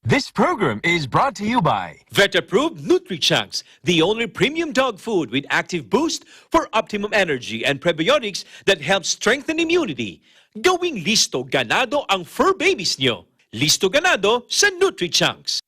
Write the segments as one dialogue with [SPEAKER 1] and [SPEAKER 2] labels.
[SPEAKER 1] This program is brought to you by
[SPEAKER 2] Vet-approved NutriChunks, the only premium dog food with active boost for optimum energy and prebiotics that help strengthen immunity. Gawing listo ganado ang fur babies nyo. Listo ganado sa NutriChunks.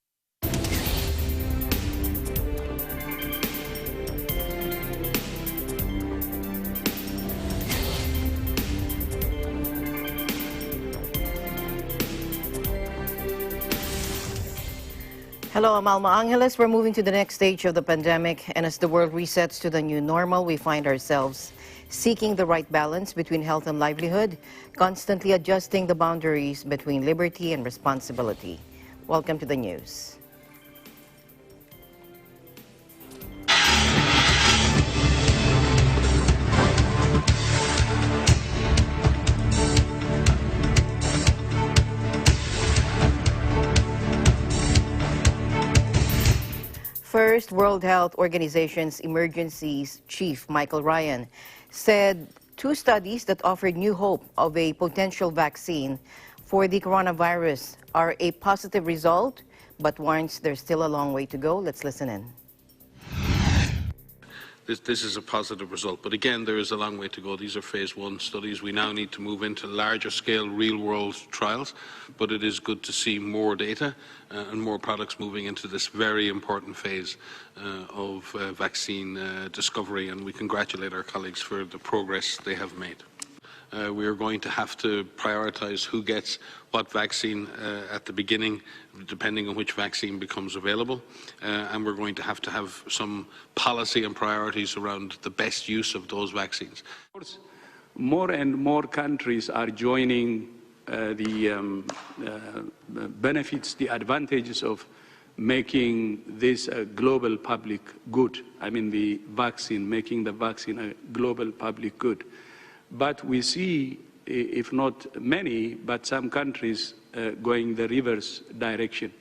[SPEAKER 3] Hello, I'm Alma Angeles. We're moving to the next stage of the pandemic, and as the world resets to the new normal, we find ourselves seeking the right balance between health and livelihood, constantly adjusting the boundaries between liberty and responsibility. Welcome to the news. First, World Health Organization's Emergencies Chief Michael Ryan said two studies that offered new hope of a potential vaccine for the coronavirus are a positive result, but warns there's still a long way to go. Let's listen in.
[SPEAKER 4] This is a positive result, but again, there is a long way to go. These are phase 1 studies. We now need to move into larger scale real-world trials, but it is good to see more data and more products moving into this very important phase of vaccine discovery, and we congratulate our colleagues for the progress they have made. We are going to have to prioritize who gets what vaccine at the beginning, depending on which vaccine becomes available. And we're going to have some policy and priorities around the best use of those vaccines.
[SPEAKER 5] More and more countries are joining the benefits, the advantages of making this a global public good. I mean, the vaccine, making the vaccine a global public good. But we see, if not many, but some countries going the reverse direction.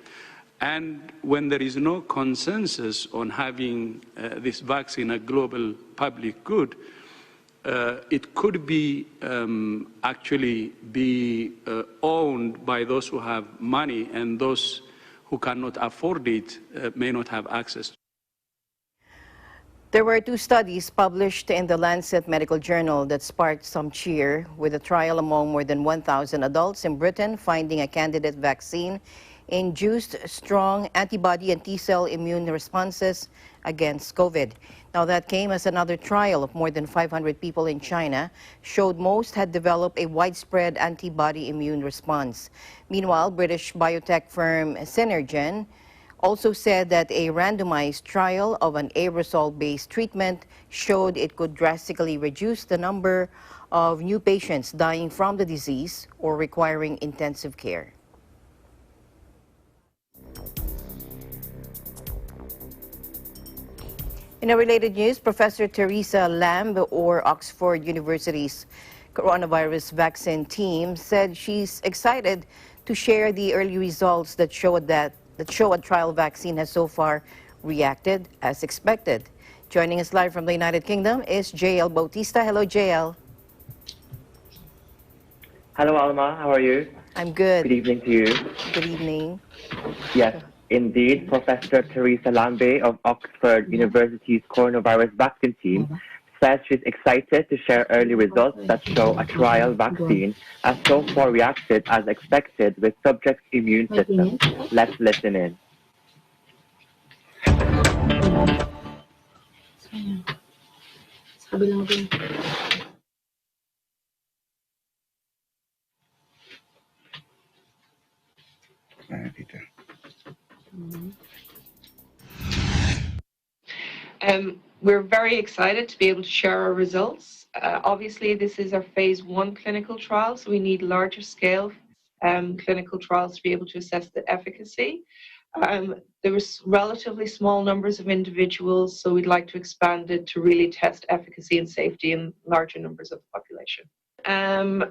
[SPEAKER 5] And when there is no consensus on having this vaccine a global public good, it could be actually be owned by those who have money, and those who cannot afford it may not have access.
[SPEAKER 3] There were two studies published in the Lancet Medical Journal that sparked some cheer, with a trial among more than 1,000 adults in Britain finding a candidate vaccine induced strong antibody and T-cell immune responses against COVID. Now, that came as another trial of more than 500 people in China showed most had developed a widespread antibody immune response. Meanwhile, British biotech firm Synergen also said that a randomized trial of an aerosol-based treatment showed it could drastically reduce the number of new patients dying from the disease or requiring intensive care. In a related news, Professor Teresa Lamb, or Oxford University's coronavirus vaccine team, said she's excited to share the early results that show a trial vaccine has so far reacted as expected. Joining us live from the United Kingdom is JL Bautista. Hello, JL.
[SPEAKER 6] Hello, Alma. How are you?
[SPEAKER 3] I'm good.
[SPEAKER 6] Good evening to you.
[SPEAKER 3] Good evening.
[SPEAKER 6] Yes, indeed. Professor Teresa Lambe of Oxford University's coronavirus vaccine team says she's excited to share early results that show a trial vaccine has so far reacted as expected with subjects' immune systems. Let's listen in.
[SPEAKER 7] We're very excited to be able to share our results. Obviously, this is our phase 1 clinical trial, so we need larger scale clinical trials to be able to assess the efficacy. There was relatively small numbers of individuals, so we'd like to expand it to really test efficacy and safety in larger numbers of the population.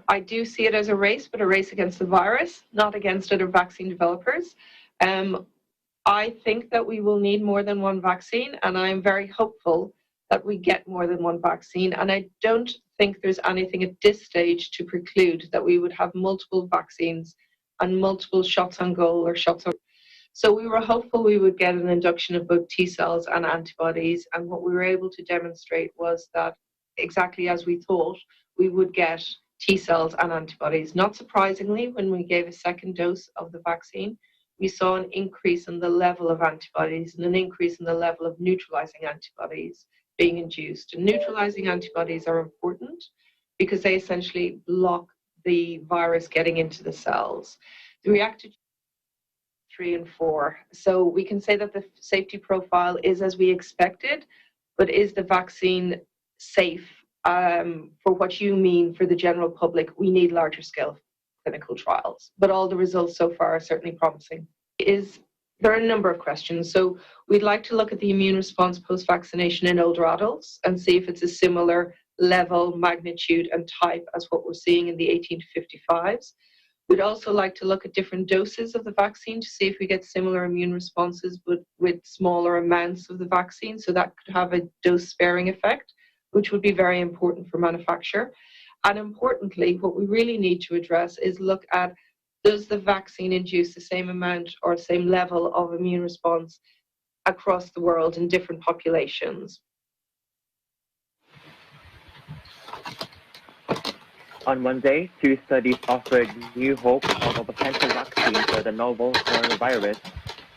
[SPEAKER 7] I do see it as a race, but a race against the virus, not against other vaccine developers. I think that we will need more than one vaccine, and I'm very hopeful that we get more than one vaccine. And I don't think there's anything at this stage to preclude that we would have multiple vaccines and multiple shots on goal or shots on. So we were hopeful we would get an induction of both T cells and antibodies. And what we were able to demonstrate was that exactly as we thought, we would get T cells and antibodies. Not surprisingly, when we gave a second dose of the vaccine, we saw an increase in the level of antibodies and an increase in the level of neutralizing antibodies being induced. And neutralizing antibodies are important because they essentially block the virus getting into the cells. The reactive 3 and 4. So we can say that the safety profile is as we expected, but is the vaccine safe for what you mean for the general public? We need larger scale clinical trials, but all the results so far are certainly promising. There are a number of questions. So we'd like to look at the immune response post-vaccination in older adults and see if it's a similar level, magnitude, and type as what we're seeing in the 18 to 55s. We'd also like to look at different doses of the vaccine to see if we get similar immune responses but with smaller amounts of the vaccine. So that could have a dose-sparing effect, which would be very important for manufacture. And importantly, what we really need to address is look at, does the vaccine induce the same amount or same level of immune response across the world in different populations?
[SPEAKER 6] On Monday, two studies offered new hope of a potential vaccine for the novel coronavirus,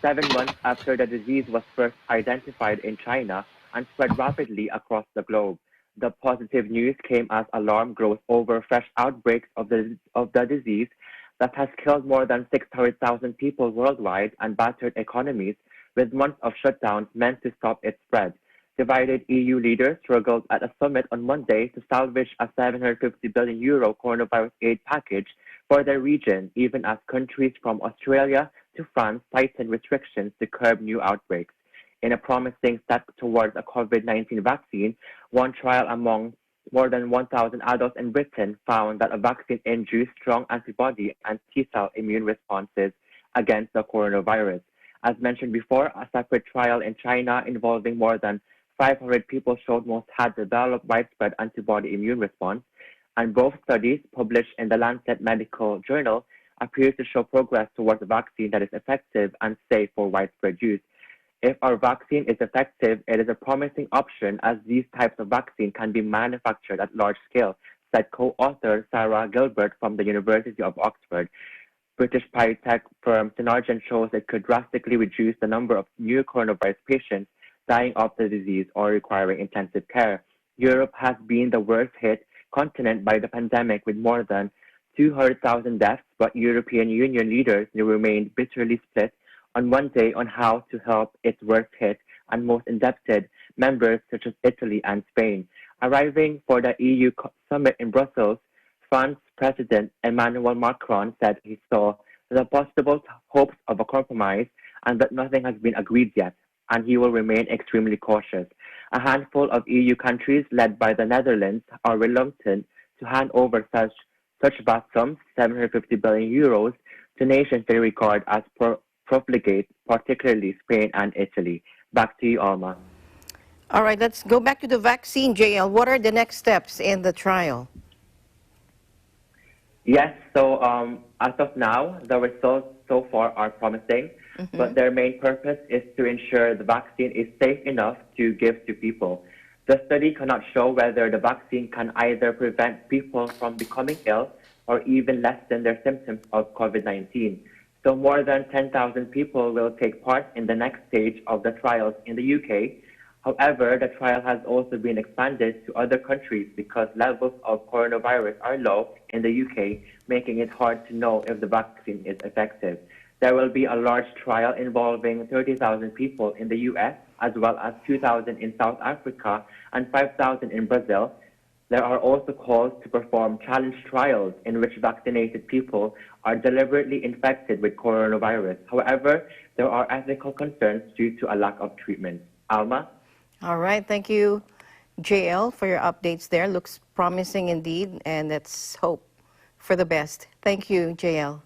[SPEAKER 6] 7 months after the disease was first identified in China and spread rapidly across the globe. The positive news came as alarm grows over fresh outbreaks of the disease that has killed more than 600,000 people worldwide and battered economies, with months of shutdowns meant to stop its spread. Divided EU leaders struggled at a summit on Monday to salvage a €750 billion coronavirus aid package for their region, even as countries from Australia to France tightened restrictions to curb new outbreaks. In a promising step towards a COVID-19 vaccine, one trial among more than 1,000 adults in Britain found that a vaccine induced strong antibody and T-cell immune responses against the coronavirus. As mentioned before, a separate trial in China involving more than 500 people showed most had developed widespread antibody immune response, and both studies, published in the Lancet Medical Journal, appear to show progress towards a vaccine that is effective and safe for widespread use. If our vaccine is effective, it is a promising option as these types of vaccine can be manufactured at large scale, said co-author Sarah Gilbert from the University of Oxford. British biotech firm Synergen shows it could drastically reduce the number of new coronavirus patients dying of the disease or requiring intensive care. Europe has been the worst hit continent by the pandemic with more than 200,000 deaths, but European Union leaders remained bitterly split on Monday on how to help its worst hit and most indebted members such as Italy and Spain. Arriving for the EU summit in Brussels, France President Emmanuel Macron said he saw the possible hopes of a compromise and that nothing has been agreed yet, and he will remain extremely cautious. A handful of EU countries, led by the Netherlands, are reluctant to hand over such vast sums, €750 billion, to nations they regard as profligate, particularly Spain and Italy. Back to you, Alma.
[SPEAKER 3] All right, let's go back to the vaccine, JL. What are the next steps in the trial?
[SPEAKER 6] Yes, so as of now, the results so far are promising, but their main purpose is to ensure the vaccine is safe enough to give to people. The study cannot show whether the vaccine can either prevent people from becoming ill or even lessen their symptoms of COVID-19. So more than 10,000 people will take part in the next stage of the trials in the UK. However, the trial has also been expanded to other countries because levels of coronavirus are low in the UK, making it hard to know if the vaccine is effective. There will be a large trial involving 30,000 people in the US, as well as 2,000 in South Africa and 5,000 in Brazil. There are also calls to perform challenge trials in which vaccinated people are deliberately infected with coronavirus. However, there are ethical concerns due to a lack of treatment. Alma?
[SPEAKER 3] All right, thank you, JL, for your updates there. Looks promising indeed, and let's hope for the best. Thank you, JL.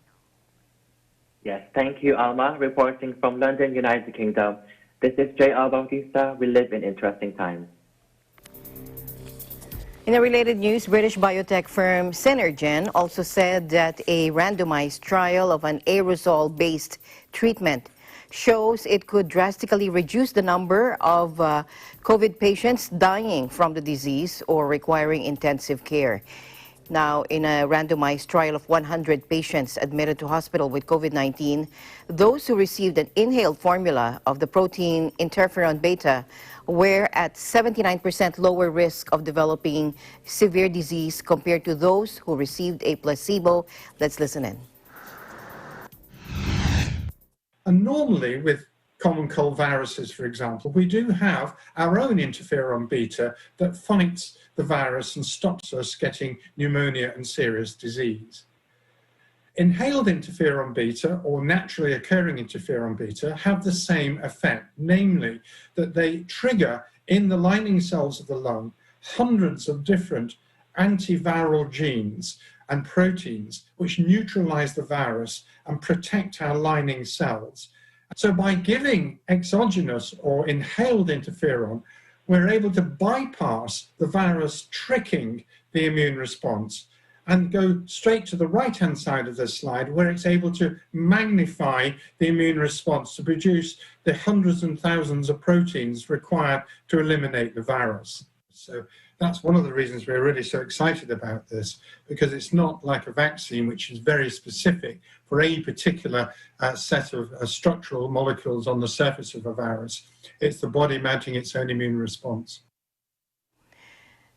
[SPEAKER 6] Yes, thank you, Alma. Reporting from London, United Kingdom. This is JL Bautista. We live in interesting times.
[SPEAKER 3] In a related news, British biotech firm Synergen also said that a randomized trial of an aerosol-based treatment shows it could drastically reduce the number of COVID patients dying from the disease or requiring intensive care. Now, in a randomized trial of 100 patients admitted to hospital with COVID-19, those who received an inhaled formula of the protein interferon beta were at 79% lower risk of developing severe disease compared to those who received a placebo. Let's listen in.
[SPEAKER 8] And normally with common cold viruses, for example, we do have our own interferon beta that fights the virus and stops us getting pneumonia and serious disease. Inhaled interferon beta or naturally occurring interferon beta have the same effect, namely that they trigger in the lining cells of the lung hundreds of different antiviral genes and proteins which neutralize the virus and protect our lining cells. So by giving exogenous or inhaled interferon, we're able to bypass the virus tricking the immune response and go straight to the right-hand side of this slide where it's able to magnify the immune response to produce the hundreds and thousands of proteins required to eliminate the virus. So that's one of the reasons we're really so excited about this, because it's not like a vaccine which is very specific for a particular set of structural molecules on the surface of a virus. It's the body mounting its own immune response.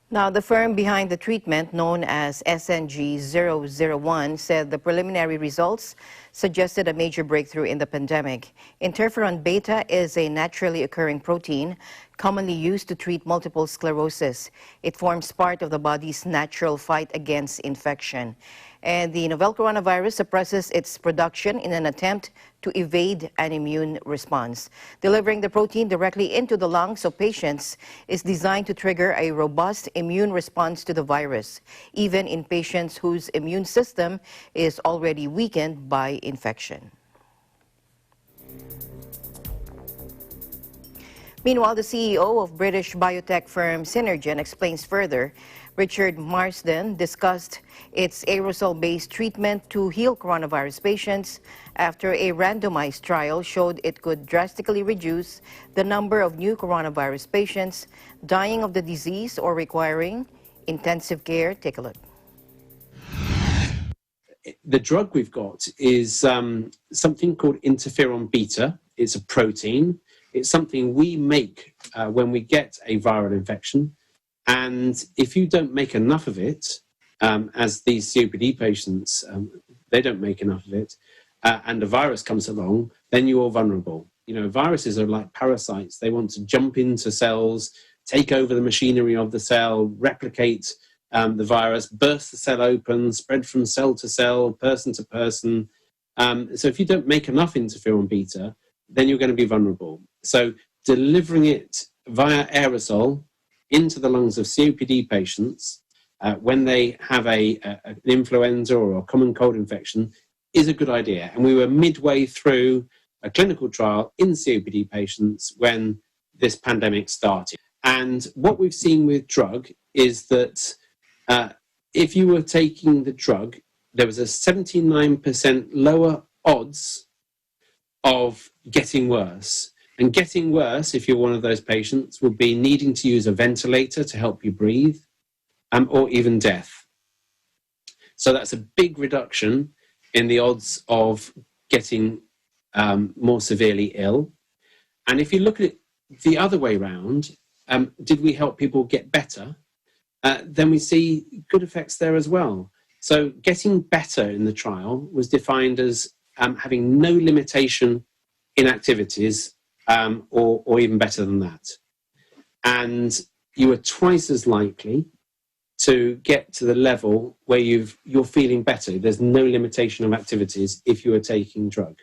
[SPEAKER 3] Now, the firm behind the treatment, known as SNG-001, said the preliminary results suggested a major breakthrough in the pandemic. Interferon beta is a naturally occurring protein commonly used to treat multiple sclerosis. It forms part of the body's natural fight against infection. And the novel coronavirus suppresses its production in an attempt to evade an immune response. Delivering the protein directly into the lungs of patients is designed to trigger a robust immune response to the virus, even in patients whose immune system is already weakened by infection. Meanwhile, the CEO of British biotech firm Synergen explains further. Richard Marsden discussed its aerosol-based treatment to heal coronavirus patients after a randomized trial showed it could drastically reduce the number of new coronavirus patients dying of the disease or requiring intensive care. Take a look.
[SPEAKER 9] The drug we've got is something called interferon beta. It's a protein. It's something we make when we get a viral infection. And if you don't make enough of it, as these COPD patients, they don't make enough of it, and a virus comes along, then you're vulnerable. You know, viruses are like parasites. They want to jump into cells, take over the machinery of the cell, replicate the virus, burst the cell open, spread from cell to cell, person to person. So if you don't make enough interferon beta, then you're going to be vulnerable. So delivering it via aerosol into the lungs of COPD patients when they have an influenza or a common cold infection is a good idea. And we were midway through a clinical trial in COPD patients when this pandemic started. And what we've seen with drug is that if you were taking the drug, there was a 79% lower odds of getting worse. And getting worse, if you're one of those patients, would be needing to use a ventilator to help you breathe, or even death. So that's a big reduction in the odds of getting more severely ill. And if you look at it the other way around, did we help people get better? Then we see good effects there as well. So getting better in the trial was defined as having no limitation in activities, or even better than that. And you are twice as likely to get to the level where you're feeling better. There's no limitation of activities if you are taking drug.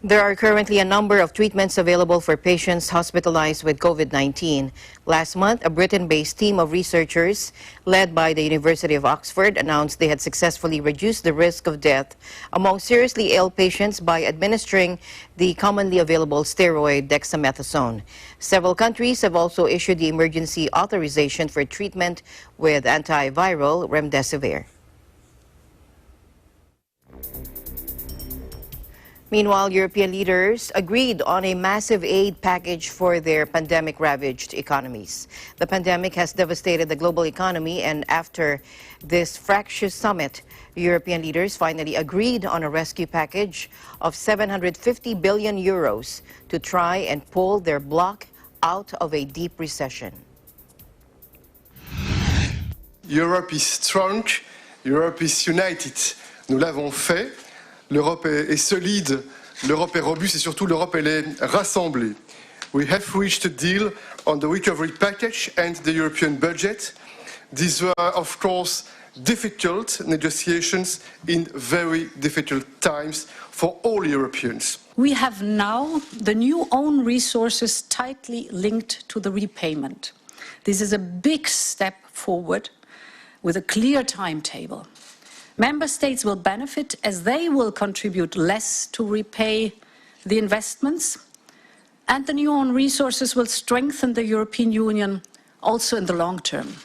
[SPEAKER 3] There are currently a number of treatments available for patients hospitalized with COVID-19. Last month, a Britain-based team of researchers led by the University of Oxford announced they had successfully reduced the risk of death among seriously ill patients by administering the commonly available steroid dexamethasone. Several countries have also issued the emergency authorization for treatment with antiviral remdesivir. Meanwhile, European leaders agreed on a massive aid package for their pandemic-ravaged economies. The pandemic has devastated the global economy, and after this fractious summit, European leaders finally agreed on a rescue package of 750 billion euros to try and pull their bloc out of a deep recession.
[SPEAKER 10] Europe is strong, Europe is united. Nous l'avons fait. L'Europe est solide, l'Europe est robuste et surtout l'Europe elle est rassemblée. We have reached a deal on the recovery package and the European budget. These were, of course, difficult negotiations in very difficult times for all Europeans.
[SPEAKER 11] We have now the new own resources tightly linked to the repayment. This is a big step forward with a clear timetable. Member States will benefit as they will contribute less to repay the investments, and the new own resources will strengthen the European Union also in the long term.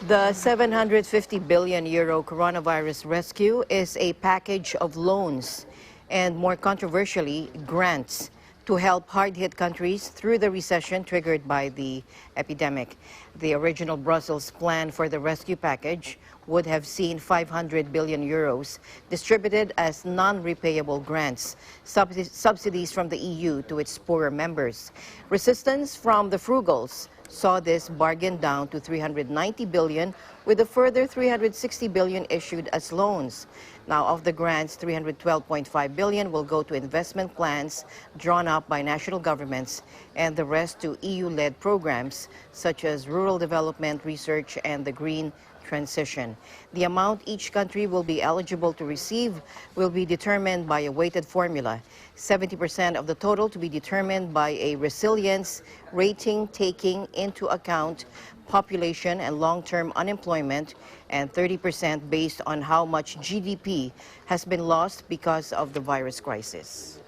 [SPEAKER 3] The 750 billion euro coronavirus rescue is a package of loans and, more controversially, grants to help hard-hit countries through the recession triggered by the epidemic. The original Brussels plan for the rescue package would have seen 500 billion euros distributed as non-repayable grants, subsidies from the EU to its poorer members. Resistance from the frugals saw this bargained down to 390 billion, with a further 360 billion issued as loans. Now, of the grants, 312.5 billion will go to investment plans drawn up by national governments, and the rest to EU-led programs such as rural development, research, and the green transition. The amount each country will be eligible to receive will be determined by a weighted formula. 70% of the total to be determined by a resilience rating taking into account population and long-term unemployment, and 30% based on how much GDP has been lost because of the virus crisis.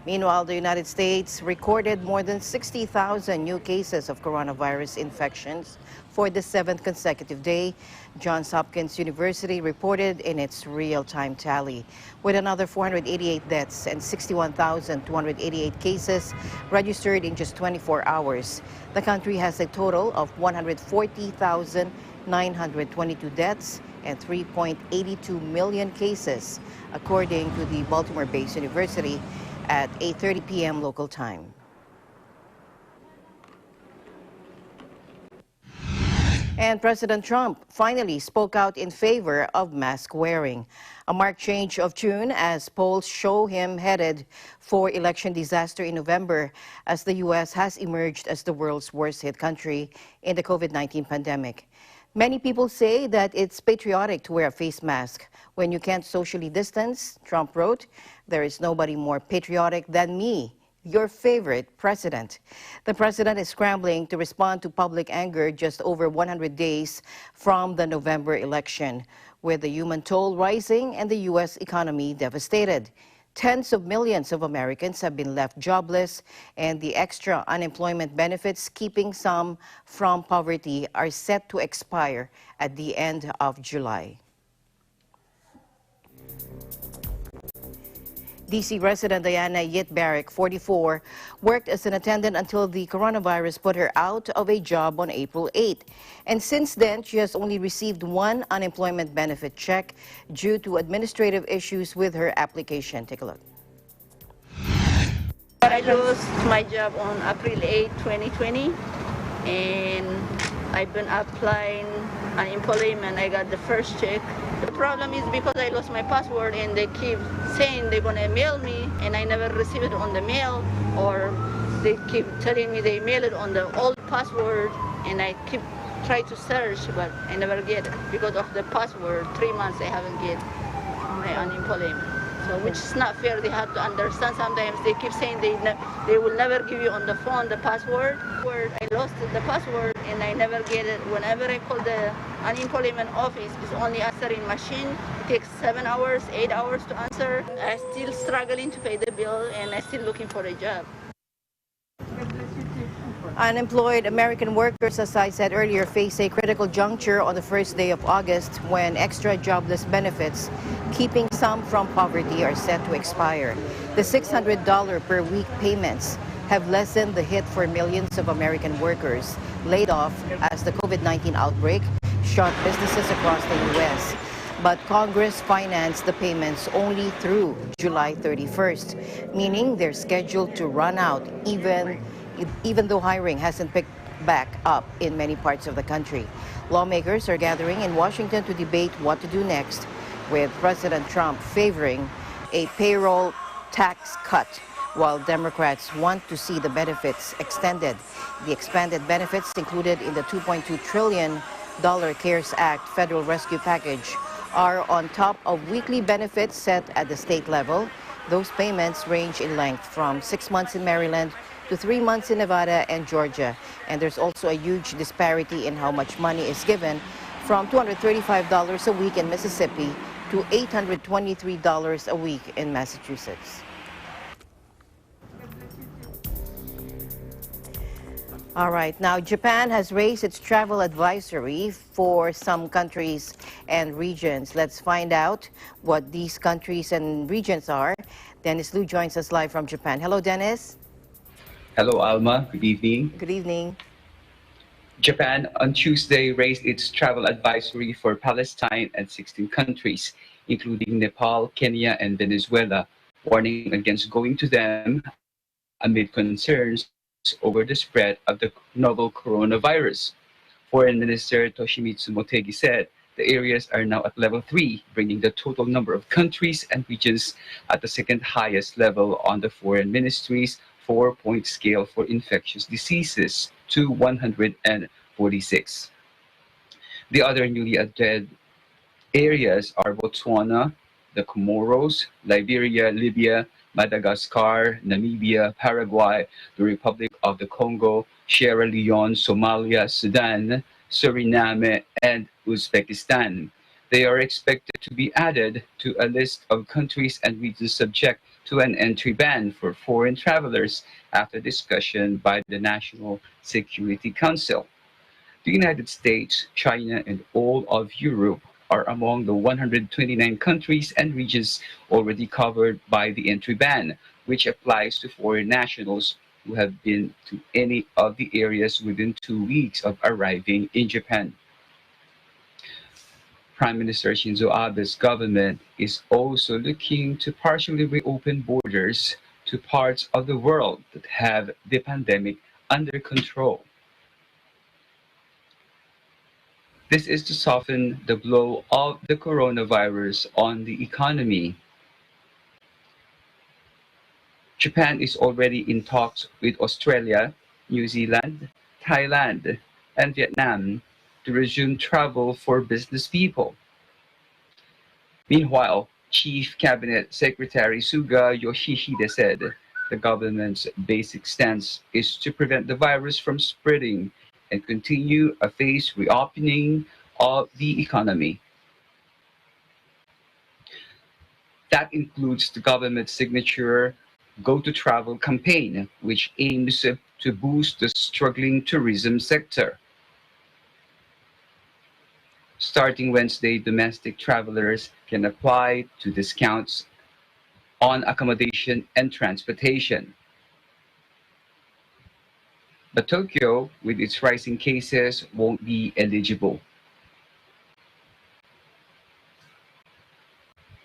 [SPEAKER 3] Meanwhile, the United States recorded more than 60,000 new cases of coronavirus infections for the 7th consecutive day, Johns Hopkins University reported in its real-time tally. With another 488 deaths and 61,288 cases registered in just 24 hours, the country has a total of 140,922 deaths and 3.82 million cases, according to the Baltimore-based university at 8:30 p.m. local time. And President Trump finally spoke out in favor of mask wearing, a marked change of tune as polls show him headed for election disaster in November, as the U.S. has emerged as the world's worst-hit country in the COVID-19 pandemic. Many people say that it's patriotic to wear a face mask when you can't socially distance. Trump wrote, "There is nobody more patriotic than me, your favorite president." The president is scrambling to respond to public anger just over 100 days from the November election, with the human toll rising and the U.S. economy devastated. Tens of millions of Americans have been left jobless, and the extra unemployment benefits keeping some from poverty are set to expire at the end of July. D.C. resident Diana Yitbarek, 44, worked as an attendant until the coronavirus put her out of a job on April 8. And since then, she has only received one unemployment benefit check due to administrative issues with her application. Take a look.
[SPEAKER 12] I lost my job on April 8, 2020, and I've been applying unemployment. I got the first check. The problem is because I lost my password and they keep saying they're going to mail me, and I never receive it on the mail, or they keep telling me they mail it on the old password, and I keep try to search, but I never get it because of the password. 3 months I haven't get my unemployment. So, which is not fair. They have to understand. Sometimes they keep saying they will never give you on the phone the password. I lost the password and I never get it. Whenever I call the unemployment office, it's only answering machine. It takes 7 hours, 8 hours to answer. I'm still struggling to pay the bill, and I'm still looking for a job.
[SPEAKER 3] Unemployed American workers, as I said earlier, face a critical juncture on the first day of August when extra jobless benefits, keeping some from poverty, are set to expire. The $600 per week payments have lessened the hit for millions of American workers laid off as the COVID-19 outbreak shut businesses across the U.S. But Congress financed the payments only through July 31st, meaning they're scheduled to run out even though hiring hasn't picked back up in many parts of the country. Lawmakers are gathering in Washington to debate what to do next, with President Trump favoring a payroll tax cut, while Democrats want to see the benefits extended. The expanded benefits included in the $2.2 trillion CARES Act federal rescue package are on top of weekly benefits set at the state level. Those payments range in length from 6 months in Maryland to 3 months in Nevada and Georgia. And there's also a huge disparity in how much money is given, from $235 a week in Mississippi to $823 a week in Massachusetts. All right, now Japan has raised its travel advisory for some countries and regions. Let's find out what these countries and regions are. Dennis Liu joins us live from Japan. Hello, Dennis.
[SPEAKER 13] Hello, Alma. Good evening.
[SPEAKER 3] Good evening.
[SPEAKER 13] Japan on Tuesday raised its travel advisory for Palestine and 16 countries, including Nepal, Kenya, and Venezuela, warning against going to them amid concerns over the spread of the novel coronavirus. Foreign Minister Toshimitsu Motegi said the areas are now at level 3, bringing the total number of countries and regions at the second highest level on the Foreign Ministry's 4-point scale for infectious diseases to 146. The other newly added areas are Botswana, the Comoros, Liberia, Libya, Madagascar, Namibia, Paraguay, the Republic of the Congo, Sierra Leone, Somalia, Sudan, Suriname, and Uzbekistan. They are expected to be added to a list of countries and regions subject to an entry ban for foreign travelers after discussion by the National Security Council. The United States, China, and all of Europe are among the 129 countries and regions already covered by the entry ban, which applies to foreign nationals who have been to any of the areas within 2 weeks of arriving in Japan. Prime Minister Shinzo Abe's government is also looking to partially reopen borders to parts of the world that have the pandemic under control. This is to soften the blow of the coronavirus on the economy. Japan is already in talks with Australia, New Zealand, Thailand, and Vietnam to resume travel for business people. Meanwhile, Chief Cabinet Secretary Suga Yoshihide said the government's basic stance is to prevent the virus from spreading and continue a phased reopening of the economy. That includes the government's signature Go to Travel campaign, which aims to boost the struggling tourism sector. Starting Wednesday, domestic travelers can apply to discounts on accommodation and transportation. But Tokyo, with its rising cases, won't be eligible.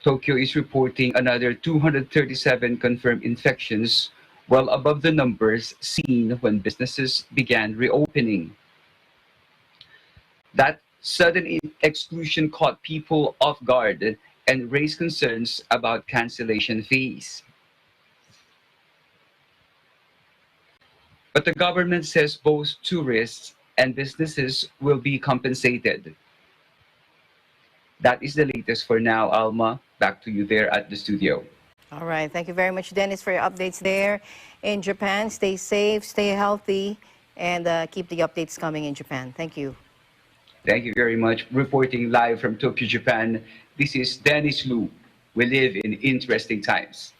[SPEAKER 13] Tokyo is reporting another 237 confirmed infections, well above the numbers seen when businesses began reopening. That sudden exclusion caught people off guard and raised concerns about cancellation fees. But the government says both tourists and businesses will be compensated. That is the latest for now, Alma. Back to you there at the studio.
[SPEAKER 3] All right. Thank you very much, Dennis, for your updates there in Japan. Stay safe, stay healthy, and keep the updates coming in Japan. Thank you.
[SPEAKER 13] Thank you very much. Reporting live from Tokyo, Japan, this is Dennis Liu. We live in interesting times.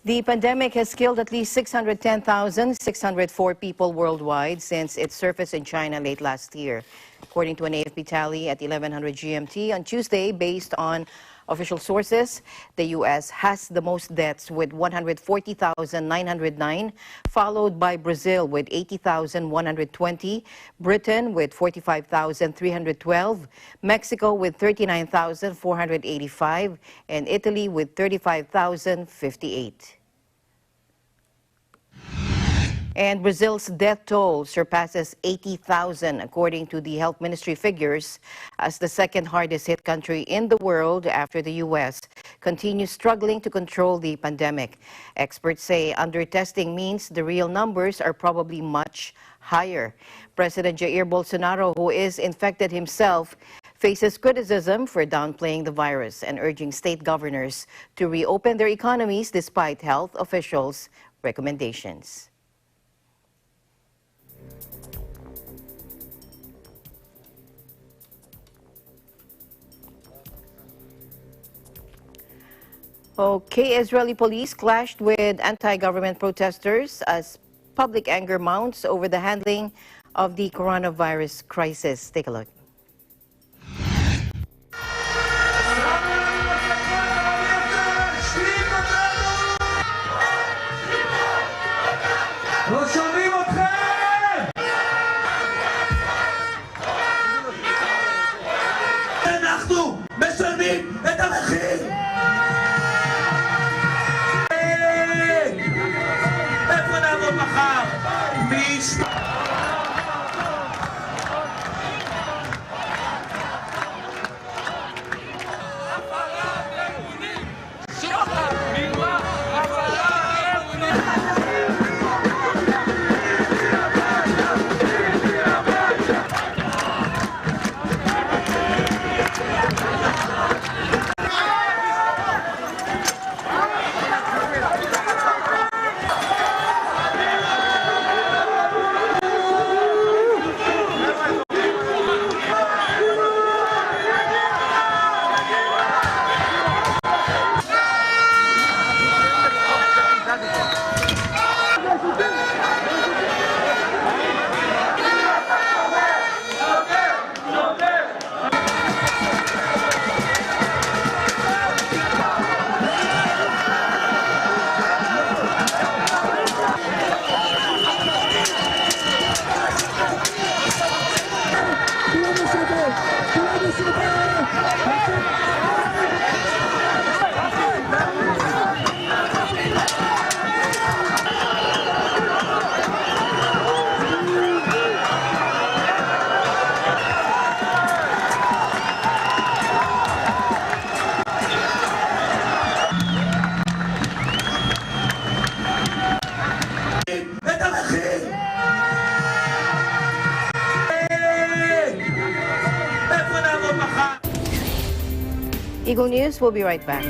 [SPEAKER 3] The pandemic has killed at least 610,604 people worldwide since it surfaced in China late last year, according to an AFP tally at 1100 GMT on Tuesday. Based on official sources, the U.S. has the most deaths with 140,909, followed by Brazil with 80,120, Britain with 45,312, Mexico with 39,485, and Italy with 35,058. And Brazil's death toll surpasses 80,000, according to the Health Ministry figures, as the second hardest hit country in the world after the U.S. continues struggling to control the pandemic. Experts say under-testing means the real numbers are probably much higher. President Jair Bolsonaro, who is infected himself, faces criticism for downplaying the virus and urging state governors to reopen their economies despite health officials' recommendations. Okay, Israeli police clashed with anti-government protesters as public anger mounts over the handling of the coronavirus crisis. Take a look. Eagle News will be right back.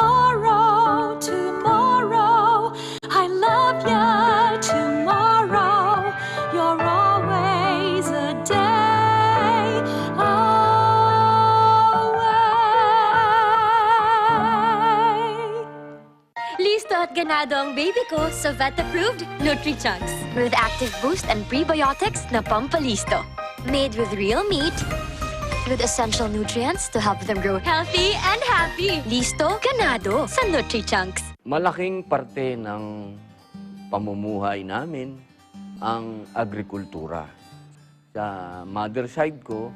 [SPEAKER 14] Tomorrow, I love ya. Tomorrow, you're always a day away.
[SPEAKER 15] Listo at ganado ang baby ko sa vet-approved Nutri-Chunks with active boost and prebiotics na pampalisto. Made with real meat, with essential nutrients to help them grow healthy and happy. Listo, ganado sa Nutri-Chunks.
[SPEAKER 16] Malaking parte ng pamumuhay namin ang agrikultura. Sa mother side ko,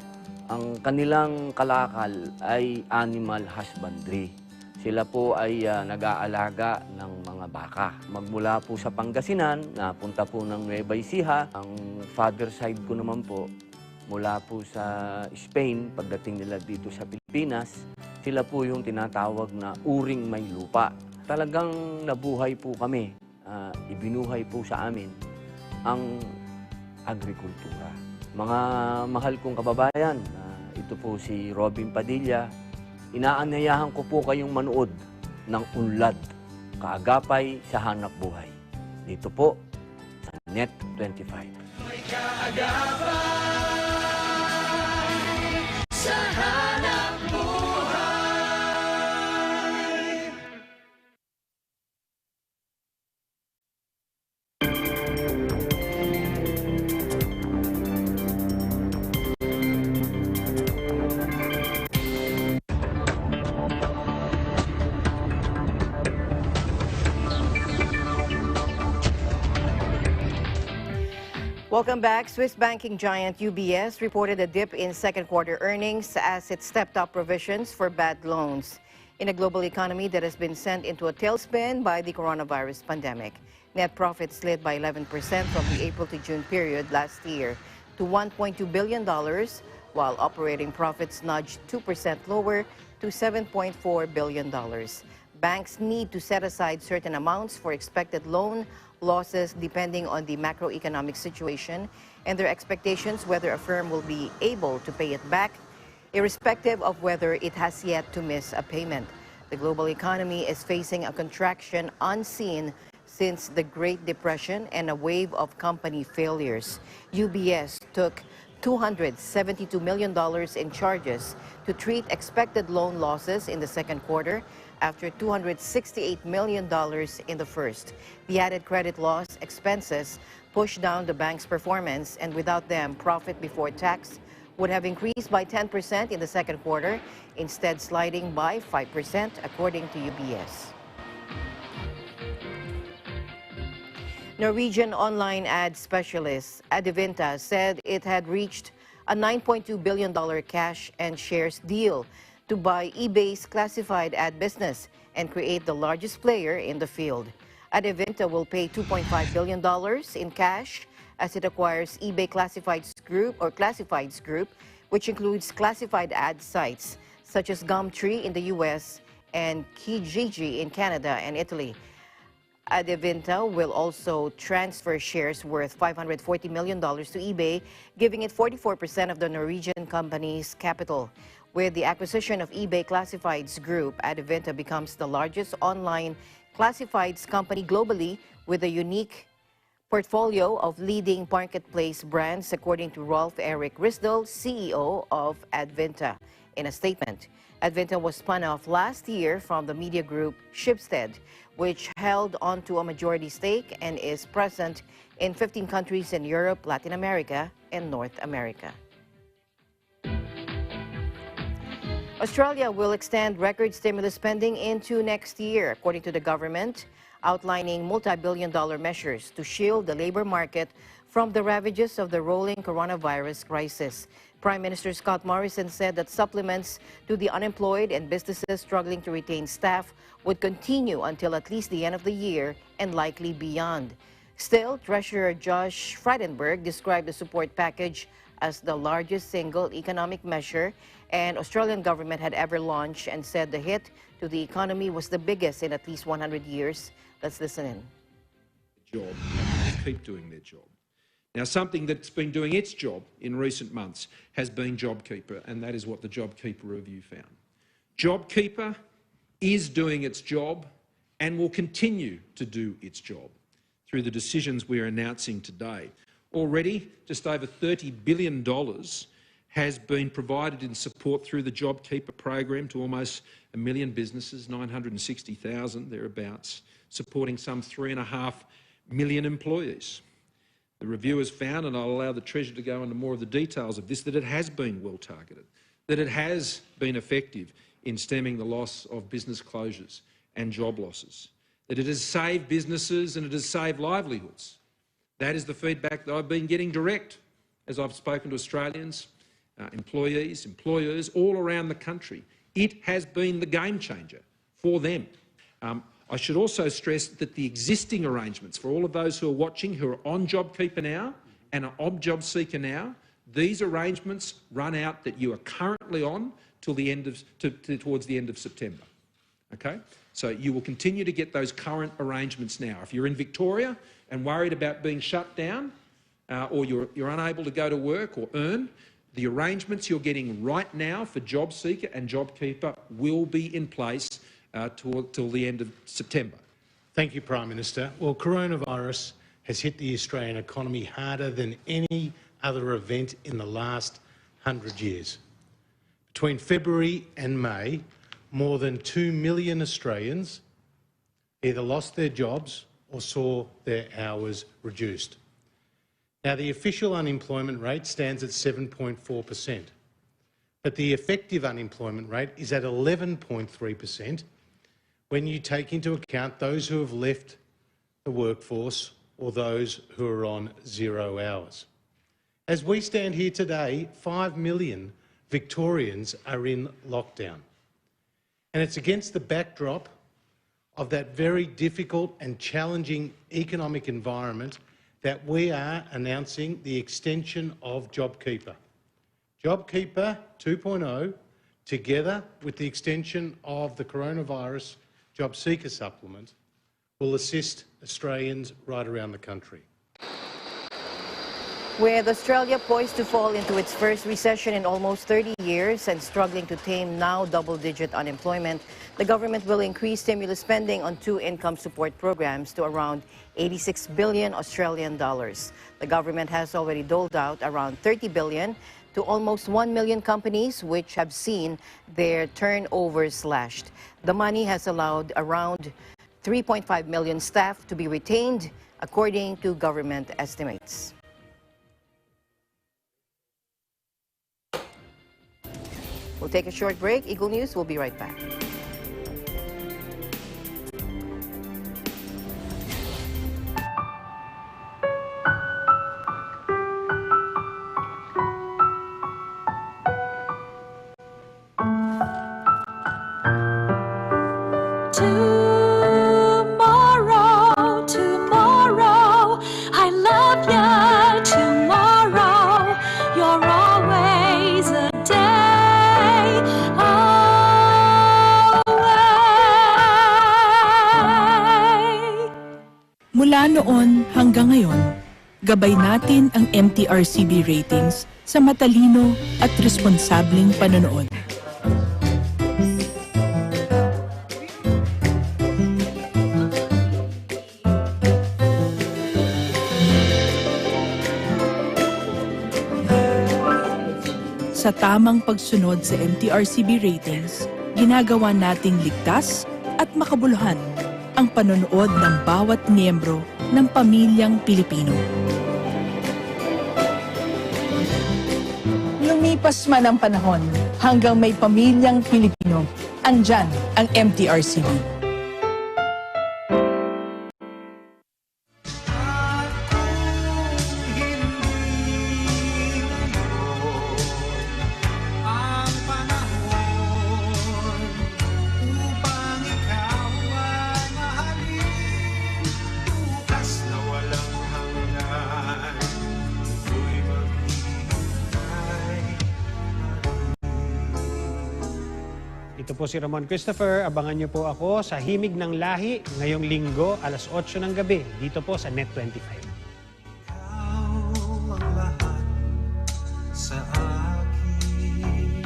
[SPEAKER 16] ang kanilang kalakal ay animal husbandry. Sila po ay nag-aalaga ng mga baka. Magmula po sa Pangasinan, napunta po ng Nueva Ecija. Ang father side ko naman po, mula po sa Spain, pagdating nila dito sa Pilipinas, sila po yung tinatawag na uring may lupa. Talagang nabuhay po kami, ibinuhay po sa amin ang agrikultura. Mga mahal kong kababayan, ito po si Robin Padilla. Inaanyayahan ko po kayong manood ng Unlad, Kaagapay sa Hanap Buhay. Dito po sa Net 25.
[SPEAKER 14] May kaagapay sa hanap buhay.
[SPEAKER 3] Welcome back. Swiss banking giant UBS reported a dip in second quarter earnings as it stepped up provisions for bad loans in a global economy that has been sent into a tailspin by the coronavirus pandemic. Net profits slid by 11% from the April to June period last year to $1.2 billion, while operating profits nudged 2% lower to $7.4 billion. Banks need to set aside certain amounts for expected loan losses depending on the macroeconomic situation and their expectations whether a firm will be able to pay it back, irrespective of whether it has yet to miss a payment. The global economy is facing a contraction unseen since the Great Depression and a wave of company failures. UBS took $272 million in charges to treat expected loan losses in the second quarter after $268 million in the first. The added credit loss expenses pushed down the bank's performance, and without them, profit before tax would have increased by 10% in the second quarter, instead sliding by 5%, according to UBS. Norwegian online ad specialist Adevinta said it had reached a $9.2 billion cash and shares deal to buy eBay's classified ad business and create the largest player in the field. Adevinta will pay $2.5 billion in cash as it acquires eBay Classifieds Group, which includes classified ad sites such as Gumtree in the U.S. and Kijiji in Canada and Italy. Adevinta will also transfer shares worth $540 million to eBay, giving it 44% of the Norwegian company's capital. With the acquisition of eBay Classifieds Group, Adevinta becomes the largest online classifieds company globally with a unique portfolio of leading marketplace brands, according to Rolf Erik Risdal, CEO of Adevinta. In a statement, Adevinta was spun off last year from the media group Schibsted, which held onto a majority stake and is present in 15 countries in Europe, Latin America, and North America. Australia will extend record stimulus spending into next year, according to the government, outlining multi-billion-dollar measures to shield the labor market from the ravages of the rolling coronavirus crisis. Prime Minister Scott Morrison said that supplements to the unemployed and businesses struggling to retain staff would continue until at least the end of the year and likely beyond. Still, Treasurer Josh Frydenberg described the support package as the largest single economic measure an Australian government had ever launched, and said the hit to the economy was the biggest in at least 100 years. Let's listen in.
[SPEAKER 17] Job, keep doing their job. Now, something that's been doing its job in recent months has been JobKeeper, and that is what the JobKeeper review found. JobKeeper is doing its job and will continue to do its job through the decisions we are announcing today. Already, just over $30 billion has been provided in support through the JobKeeper program to almost 1 million businesses, 960,000 thereabouts, supporting some 3.5 million employees. The review has found, and I'll allow the Treasurer to go into more of the details of this, that it has been well targeted, that it has been effective in stemming the loss of business closures and job losses, that it has saved businesses and it has saved livelihoods. That is the feedback that I've been getting direct as I've spoken to Australians, employees, employers all around the country. It has been the game changer for them. I should also stress that the existing arrangements for all of those who are watching, who are on JobKeeper now and are on JobSeeker now, these arrangements run out that you are currently on till the end of, towards the end of September. Okay? So you will continue to get those current arrangements now. If you're in Victoria and worried about being shut down, or you're unable to go to work or earn, the arrangements you're getting right now for JobSeeker and JobKeeper will be in place till the end of September.
[SPEAKER 18] Thank you, Prime Minister. Well, coronavirus has hit the Australian economy harder than any other event in the last 100 years. Between February and May, more than 2 million Australians either lost their jobs or saw their hours reduced. Now, the official unemployment rate stands at 7.4%, but the effective unemployment rate is at 11.3% when you take into account those who have left the workforce or those who are on 0 hours. As we stand here today, 5 million Victorians are in lockdown. And it's against the backdrop of that very difficult and challenging economic environment that we are announcing the extension of JobKeeper. JobKeeper 2.0, together with the extension of the coronavirus JobSeeker supplement, will assist Australians right around the country.
[SPEAKER 3] With Australia poised to fall into its first recession in almost 30 years and struggling to tame now double-digit unemployment, the government will increase stimulus spending on 2 income support programs to around 86 billion Australian dollars. The government has already doled out around 30 billion to almost 1 million companies which have seen their turnover slashed. The money has allowed around 3.5 million staff to be retained, according to government estimates. We'll take a short break. Eagle News will be right back.
[SPEAKER 14] Tomorrow, I love ya. Tomorrow, you're always a day away.
[SPEAKER 19] Mula noon hanggang ngayon, gabay natin ang MTRCB ratings sa matalino at responsableng panonood. Sa tamang pagsunod sa MTRCB ratings, ginagawa nating ligtas at makabuluhan ang panonood ng bawat miyembro ng pamilyang Pilipino. Lumipas man ang panahon hanggang may pamilyang Pilipino, andyan ang MTRCB.
[SPEAKER 20] Ito po si Ramon Christopher. Abangan niyo po ako sa Himig ng Lahi ngayong linggo, alas 8 ng gabi, dito po sa Net 25.
[SPEAKER 14] Ang lahat sa akin,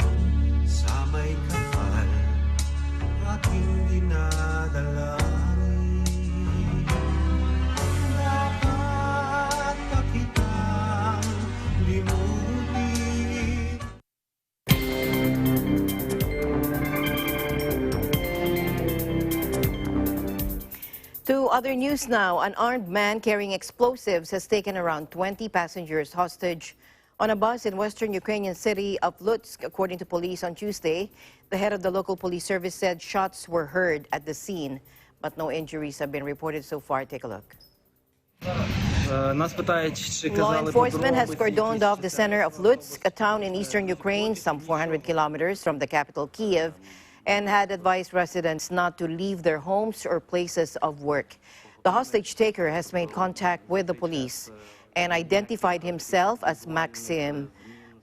[SPEAKER 14] sa may kapal, aking dinadalangin. Dapat pa kitang limutin.
[SPEAKER 3] To other news now, an armed man carrying explosives has taken around 20 passengers hostage on a bus in western Ukrainian city of Lutsk, according to police on Tuesday. The head of the local police service said shots were heard at the scene, but no injuries have been reported so far. Take a look. Law enforcement has cordoned off the center of Lutsk, a town in eastern Ukraine, some 400 kilometers from the capital, Kiev, and had advised residents not to leave their homes or places of work. The hostage taker has made contact with the police and identified himself as Maxim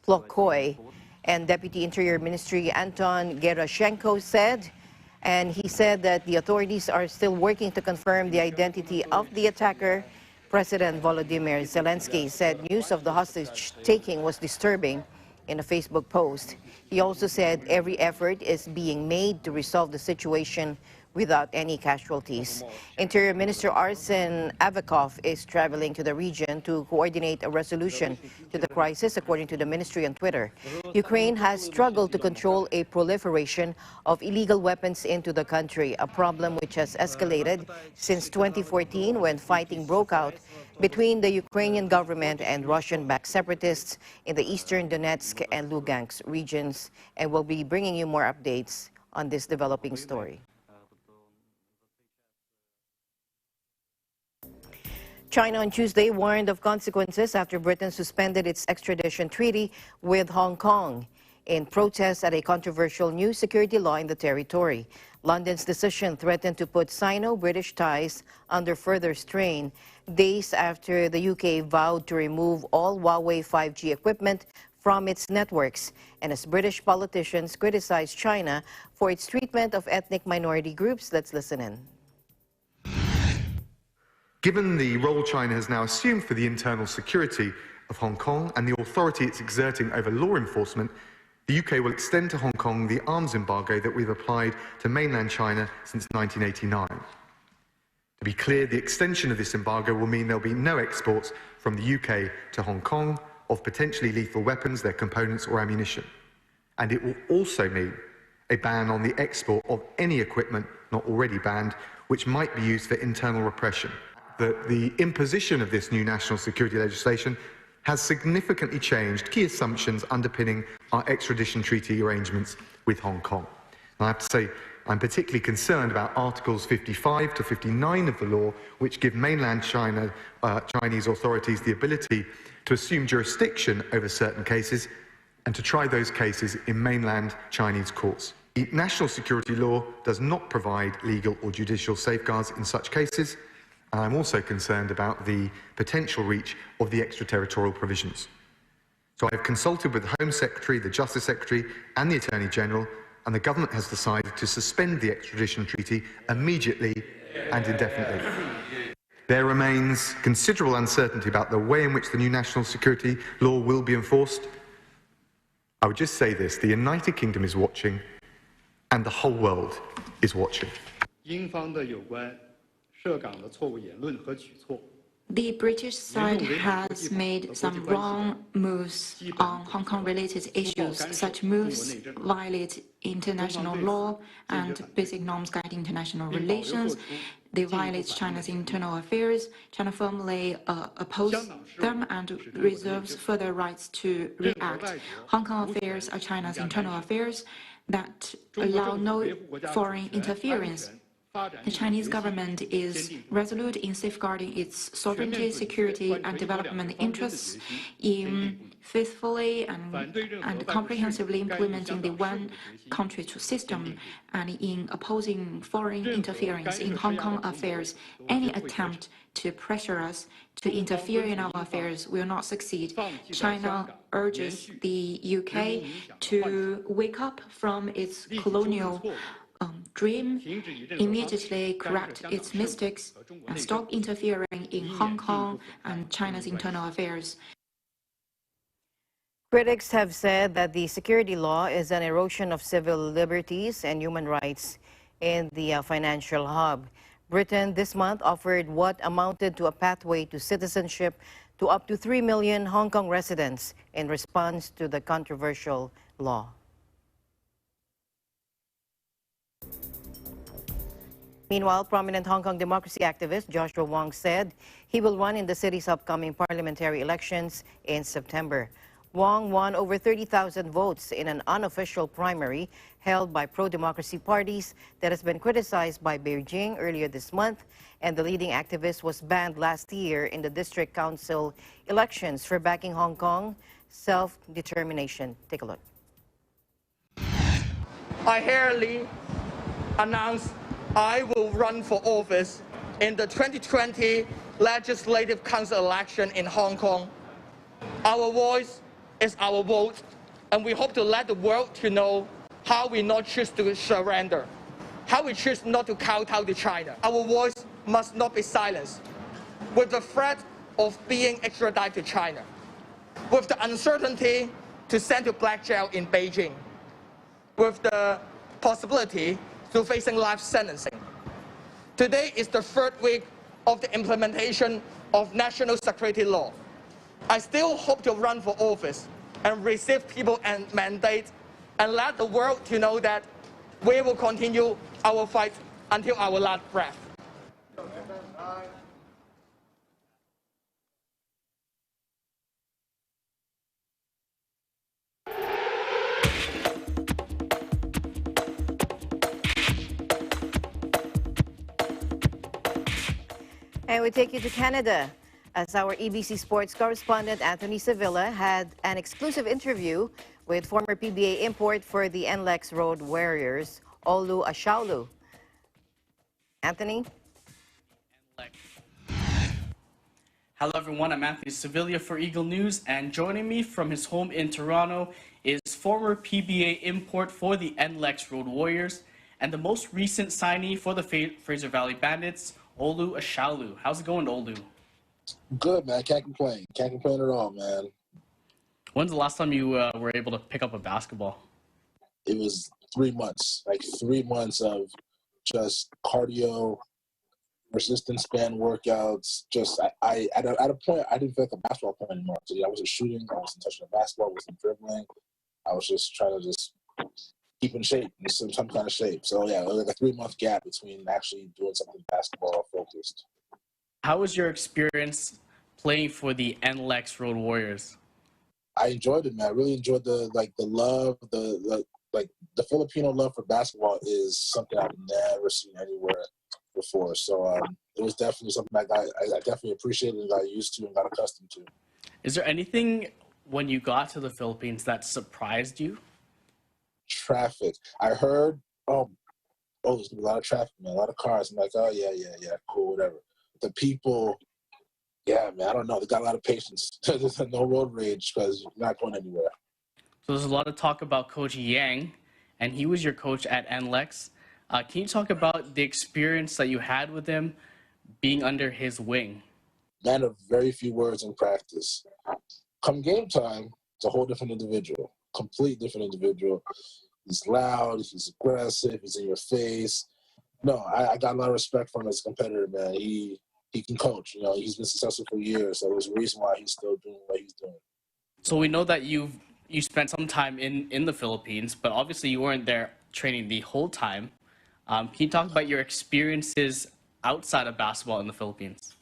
[SPEAKER 3] Plokhoy, and Deputy Interior Ministry Anton Gerashenko said, and he said that the authorities are still working to confirm the identity of the attacker. President Volodymyr Zelensky said news of the hostage-taking was disturbing in a Facebook post. He also said every effort is being made to resolve the situation without any casualties. Interior Minister Arsen Avakov is traveling to the region to coordinate a resolution to the crisis, according to the ministry on Twitter. Ukraine has struggled to control a proliferation of illegal weapons into the country, a problem which has escalated since 2014 when fighting broke out between the Ukrainian government and Russian-backed separatists in the eastern Donetsk and Lugansk regions. And we'll be bringing you more updates on this developing story. China on Tuesday warned of consequences after Britain suspended its extradition treaty with Hong Kong in protest at a controversial new security law in the territory. London's decision threatened to put Sino-British ties under further strain days after the UK vowed to remove all Huawei 5G equipment from its networks, and as British politicians criticized China for its treatment of ethnic minority groups. Let's listen in.
[SPEAKER 21] Given the role China has now assumed for the internal security of Hong Kong and the authority it's exerting over law enforcement, the UK will extend to Hong Kong the arms embargo that we've applied to mainland China since 1989. To be clear, the extension of this embargo will mean there'll be no exports from the UK to Hong Kong of potentially lethal weapons, their components or ammunition. And it will also mean a ban on the export of any equipment not already banned, which might be used for internal repression. That the imposition of this new national security legislation has significantly changed key assumptions underpinning our extradition treaty arrangements with Hong Kong. And I have to say, I'm particularly concerned about Articles 55 to 59 of the law, which give mainland Chinese authorities the ability to assume jurisdiction over certain cases and to try those cases in mainland Chinese courts. The national security law does not provide legal or judicial safeguards in such cases. And I'm also concerned about the potential reach of the extraterritorial provisions. So I have consulted with the Home Secretary, the Justice Secretary and the Attorney General, and the government has decided to suspend the extradition treaty immediately and indefinitely. There remains considerable uncertainty about the way in which the new national security law will be enforced. I would just say this: the United Kingdom is watching, and the whole world is watching.
[SPEAKER 22] The British side has made some wrong moves on Hong Kong-related issues. Such moves violate international law and basic norms guiding international relations. They violate China's internal affairs. China firmly opposes them and reserves further rights to react. Hong Kong affairs are China's internal affairs that allow no foreign interference. The Chinese government is resolute in safeguarding its sovereignty, security, and development interests, in faithfully and comprehensively implementing the one country system, and in opposing foreign interference in Hong Kong affairs. Any attempt to pressure us to interfere in our affairs will not succeed. China urges the UK to wake up from its colonial dream, immediately correct its mistakes, and stop interfering in Hong Kong and China's internal affairs.
[SPEAKER 3] Critics have said that the security law is an erosion of civil liberties and human rights in the financial hub. Britain this month offered what amounted to a pathway to citizenship to up to 3 million Hong Kong residents in response to the controversial law. Meanwhile, prominent Hong Kong democracy activist Joshua Wong said he will run in the city's upcoming parliamentary elections in September. Wong won over 30,000 votes in an unofficial primary held by pro-democracy parties that has been criticized by Beijing earlier this month, and the leading activist was banned last year in the district council elections for backing Hong Kong self-determination. Take a look.
[SPEAKER 23] I hereby announce I will run for office in the 2020 Legislative Council election in Hong Kong. Our voice is our vote, and we hope to let the world to know how we not choose to surrender, how we choose not to kowtow to China. Our voice must not be silenced. with the threat of being extradited to China, with the uncertainty to send to black jail in Beijing, with the possibility to facing life sentencing. Today is the third week of the implementation of national security law. I still hope to run for office and receive people and mandate and let the world to know that we will continue our fight until our last breath.
[SPEAKER 3] And we take you to Canada, as our EBC Sports correspondent Anthony Sevilla had an exclusive interview with former PBA import for the NLEX Road Warriors, Olu Ashaulu. Anthony?
[SPEAKER 1] Hello everyone, I'm Anthony Sevilla for Eagle News, and joining me from his home in Toronto is former PBA import for the NLEX Road Warriors and the most recent signee for the Fraser Valley Bandits, Olu Ashaulu. How's it going, Olu?
[SPEAKER 2] Good, man. Can't complain. Can't complain at all, man.
[SPEAKER 1] When's the last time you were able to pick up a basketball?
[SPEAKER 2] It was 3 months, like 3 months of just cardio, resistance band workouts. Just at a point, I didn't feel like a basketball player anymore. So I wasn't shooting, I wasn't touching the basketball, I wasn't dribbling. I was just trying to just keep in shape, in some kind of shape. So yeah, it was like a 3-month gap between actually doing something basketball focused.
[SPEAKER 1] How was your experience playing for the NLEX Road Warriors?
[SPEAKER 2] I enjoyed it, man. I really enjoyed the love, the Filipino love for basketball is something I've never seen anywhere before. So it was definitely something I definitely appreciated and got used to and got accustomed to.
[SPEAKER 1] Is there anything when you got to the Philippines that surprised you?
[SPEAKER 2] Traffic. I heard, there's gonna be a lot of traffic, man, a lot of cars. I'm like, oh yeah, cool, whatever. The people, yeah, man, I don't know. They got a lot of patience. There's no road rage because you're not going anywhere.
[SPEAKER 1] So there's a lot of talk about Coach Yang, and he was your coach at NLEX. Can you talk about the experience that you had with him being under his wing?
[SPEAKER 2] Man of very few words in practice. Come game time, it's a whole different individual, complete different individual. He's loud, he's aggressive, he's in your face. No, I got a lot of respect for him as a competitor, man. He can coach. You know, he's been successful for years, so there's a reason why he's still doing what he's doing.
[SPEAKER 1] So we know that you spent some time in the Philippines, but obviously you weren't there training the whole time. Can you talk about your experiences outside of basketball in the Philippines?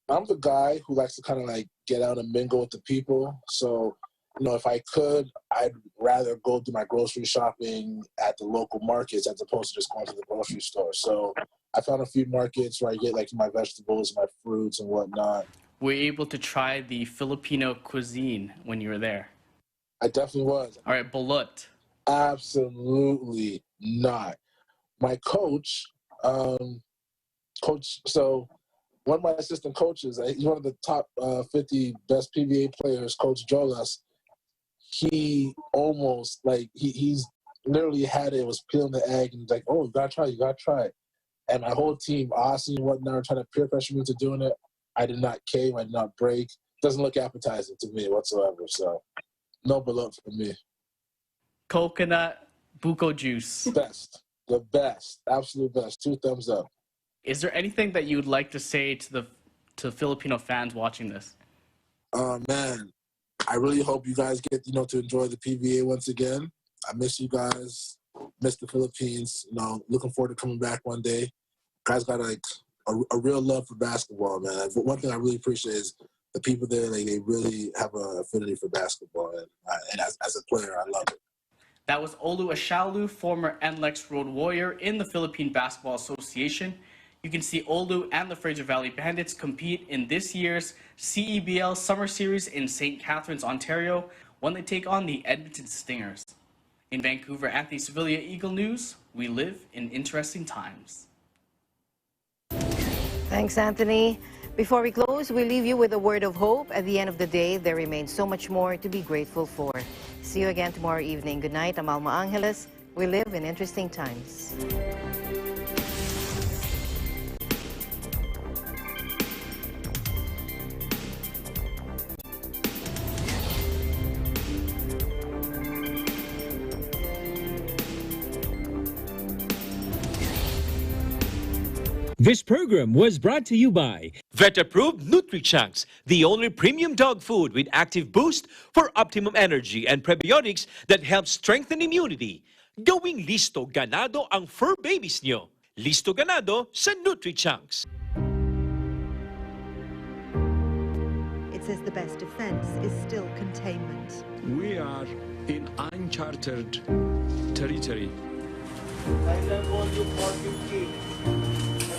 [SPEAKER 2] I'm the guy who likes to kind of like get out and mingle with the people. So, you know, if I could, I'd rather go do my grocery shopping at the local markets as opposed to just going to the grocery store. So I found a few markets where I get like my vegetables, my fruits and whatnot.
[SPEAKER 1] Were you able to try the Filipino cuisine when you were there?
[SPEAKER 2] I definitely was.
[SPEAKER 1] All right, balut.
[SPEAKER 2] Absolutely not. My coach, so one of my assistant coaches, he's one of the top 50 best PBA players, Coach Jolas. He almost, like, he's literally had it, was peeling the egg, and like, oh, you gotta try. And my whole team, Aussie and whatnot, are trying to peer pressure me into doing it. I did not cave, I did not break. Doesn't look appetizing to me whatsoever, so no balut for me.
[SPEAKER 1] Coconut buko juice.
[SPEAKER 2] Best. The best. Absolute best. 2 thumbs up.
[SPEAKER 1] Is there anything that you would like to say to Filipino fans watching this?
[SPEAKER 2] Man, I really hope you guys get, to enjoy the PBA once again. I miss you guys. Miss the Philippines. Looking forward to coming back one day. Guys got like a real love for basketball, man. One thing I really appreciate is the people there. They really have an affinity for basketball, and as a player, I love it.
[SPEAKER 1] That was Olu Ashaulu, former NLEX Road Warrior in the Philippine Basketball Association. You can see Olu and the Fraser Valley Bandits compete in this year's CEBL Summer Series in St. Catharines, Ontario, when they take on the Edmonton Stingers. In Vancouver, Anthony Sevilla, Eagle News. We live in interesting times.
[SPEAKER 3] Thanks, Anthony. Before we close, we leave you with a word of hope. At the end of the day, there remains so much more to be grateful for. See you again tomorrow evening. Good night. I'm Alma Angeles. We live in interesting times.
[SPEAKER 4] This program was brought to you by Vet-approved Nutri-Chunks, the only premium dog food with active boost for optimum energy and prebiotics that help strengthen immunity. Gawing listo ganado ang fur babies nyo. Listo ganado sa Nutri-Chunks.
[SPEAKER 5] It says the best defense is still containment.
[SPEAKER 7] We are in uncharted territory.
[SPEAKER 24] Kailan volume 450.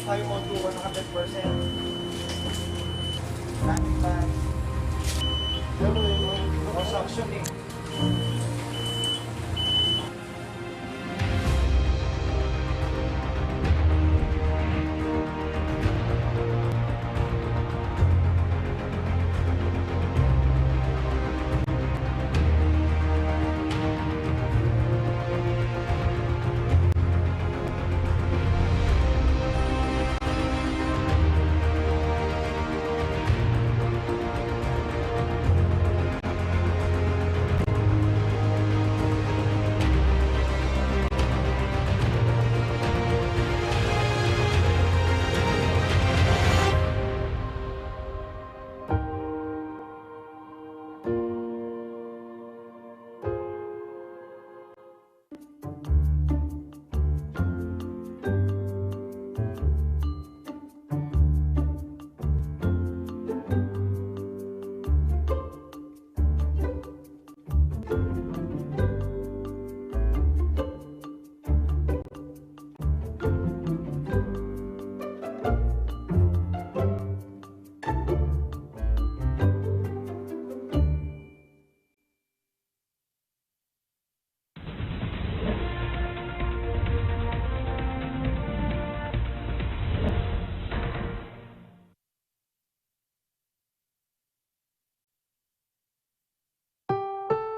[SPEAKER 24] F5 on to 100%. Traffic ban. Construction eh.